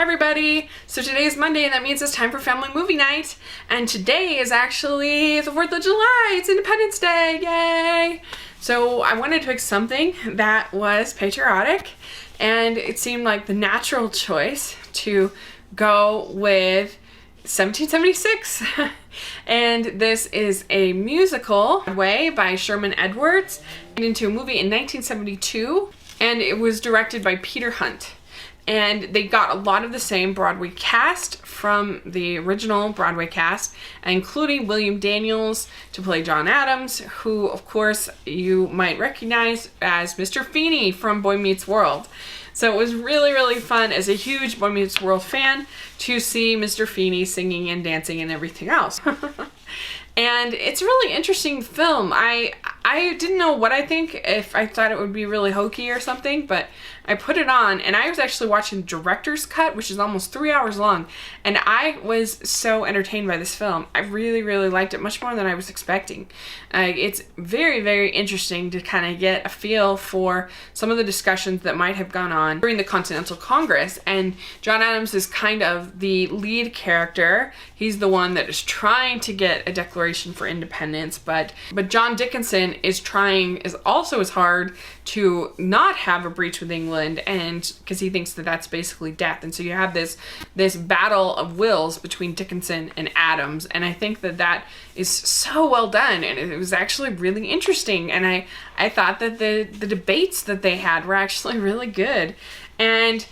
everybody! So today is Monday and that means it's time for family movie night. And today is actually the 4th of July. It's Independence Day, yay! So I wanted to pick something that was patriotic, and it seemed like the natural choice to go with 1776. And this is a musical by Sherman Edwards into a movie in 1972, and it was directed by Peter Hunt. And they got a lot of the same Broadway cast from the original Broadway cast, including William Daniels to play John Adams, who of course you might recognize as Mr. Feeney from Boy Meets World. So it was really, really fun as a huge Boy Meets World fan to see Mr. Feeney singing and dancing and everything else. And it's a really interesting film. I didn't know what I think, if I thought it would be really hokey or something, but I put it on and I was actually watching the director's cut, which is almost 3 hours long, and I was so entertained by this film. I really, really liked it, much more than I was expecting. It's very, very interesting to kind of get a feel for some of the discussions that might have gone on during the Continental Congress, and John Adams is kind of the lead character. He's the one that is trying to get a declaration for independence, but John Dickinson is trying also as hard to not have a breach with England, and because he thinks that that's basically death. And so you have this battle of wills between Dickinson and Adams, and I think that is so well done, and it was actually really interesting, and I thought that the debates that they had were actually really good. And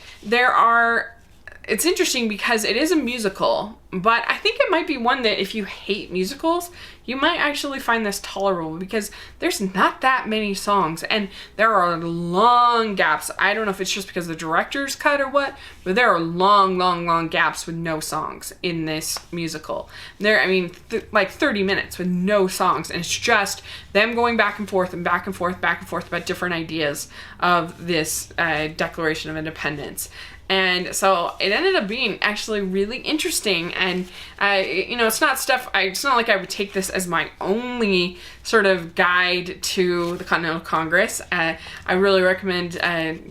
it's interesting because it is a musical, but I think it might be one that if you hate musicals, you might actually find this tolerable, because there's not that many songs and there are long gaps. I don't know if it's just because the director's cut or what, but there are long gaps with no songs in this musical. Like 30 minutes with no songs, and it's just them going back and forth about different ideas of this Declaration of Independence. And so it ended up being actually really interesting, and it's not like I would take this as my only sort of guide to the Continental Congress. I really recommend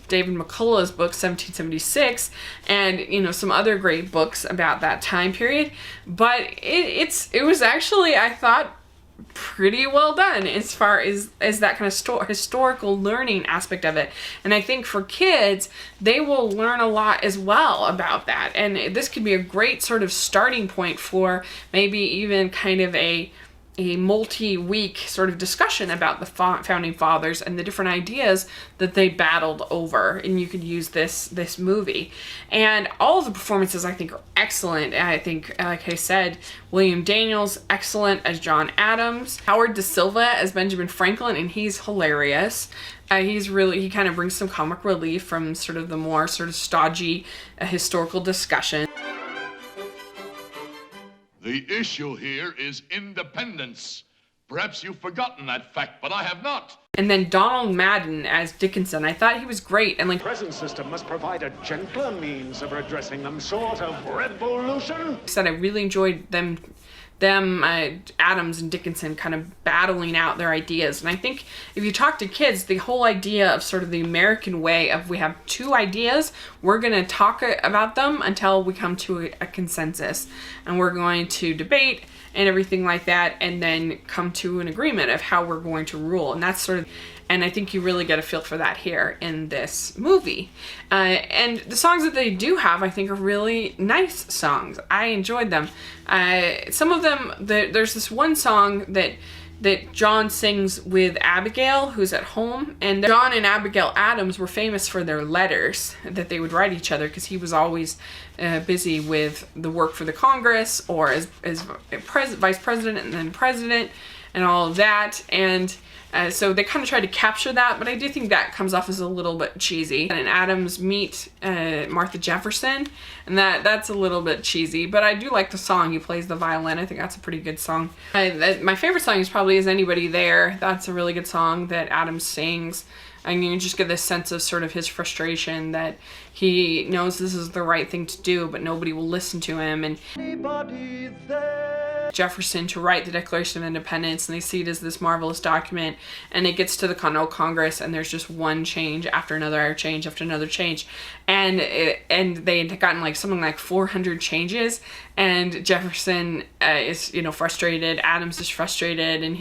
David McCullough's book 1776, and some other great books about that time period. But it was actually, I thought, pretty well done as far as that kind of historical learning aspect of it. And I think for kids, they will learn a lot as well about that. And this could be a great sort of starting point for maybe even kind of a multi-week sort of discussion about the founding fathers and the different ideas that they battled over. And you could use this movie. And all of the performances, I think, are excellent. I think, like I said, William Daniels, excellent as John Adams. Howard Da Silva as Benjamin Franklin, and he's hilarious. He kind of brings some comic relief from sort of the more sort of stodgy historical discussion. The issue here is independence. Perhaps you've forgotten that fact, but I have not. And then Donald Madden as Dickinson. I thought he was great. And the present system must provide a gentler means of redressing them sort of revolution. I said I really enjoyed them Adams and Dickinson kind of battling out their ideas. And I think if you talk to kids, the whole idea of sort of the American way of, we have two ideas, we're going to talk about them until we come to a consensus, and we're going to debate and everything like that, and then come to an agreement of how we're going to rule. And that's sort of, and I think you really get a feel for that here in this movie. And the songs that they do have, I think, are really nice songs. I enjoyed them. Some of them, there's this one song that John sings with Abigail, who's at home. And John and Abigail Adams were famous for their letters that they would write each other, because he was always busy with the work for the Congress, or as vice president and then president and all of that. And so they kind of tried to capture that, but I do think that comes off as a little bit cheesy. And Adams meet Martha Jefferson, and that's a little bit cheesy, but I do like the song. He plays the violin. I think that's a pretty good song. My favorite song is probably Is Anybody There? That's a really good song that Adams sings. And you just get this sense of sort of his frustration that he knows this is the right thing to do, but nobody will listen to him. And anybody there? Jefferson to write the Declaration of Independence, and they see it as this marvelous document, and it gets to the Continental Congress, and there's just one change after another change after another change, and they had gotten like something like 400 changes, and Jefferson is frustrated. Adams is frustrated, and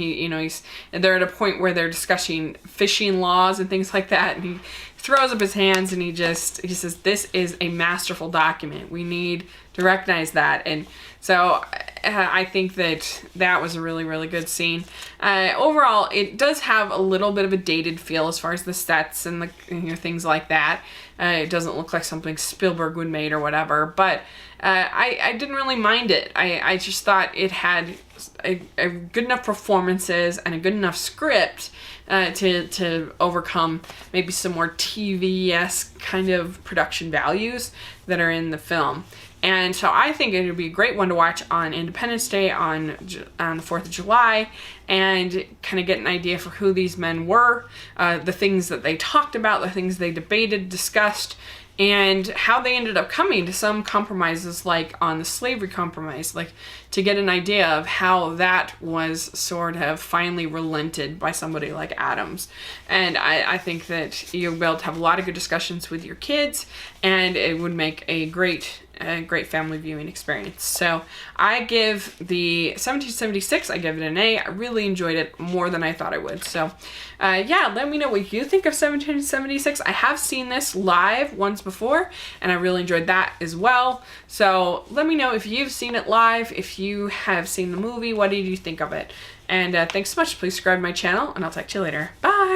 they're at a point where they're discussing fishing laws and things like that, and he throws up his hands and he says, this is a masterful document. We need to recognize that. And so I think that was a really, really good scene. Overall, it does have a little bit of a dated feel as far as the sets and the things like that. It doesn't look like something Spielberg would made or whatever, but I didn't really mind it. I just thought it had a good enough performances and a good enough script to overcome maybe some more TV-esque kind of production values that are in the film. And so I think it would be a great one to watch on Independence Day on the 4th of July, and kind of get an idea for who these men were, the things that they talked about, the things they debated, discussed, and how they ended up coming to some compromises, like on the slavery compromise, like to get an idea of how that was sort of finally relented by somebody like Adams. And I think that you'll be able to have a lot of good discussions with your kids, and it would make a great family viewing experience. So I give the 1776, I give it an A. I really enjoyed it more than I thought I would. So let me know what you think of 1776. I have seen this live once before, and I really enjoyed that as well. So let me know if you've seen it live, if you have seen the movie, what did you think of it? And thanks so much. Please subscribe to my channel, and I'll talk to you later. Bye!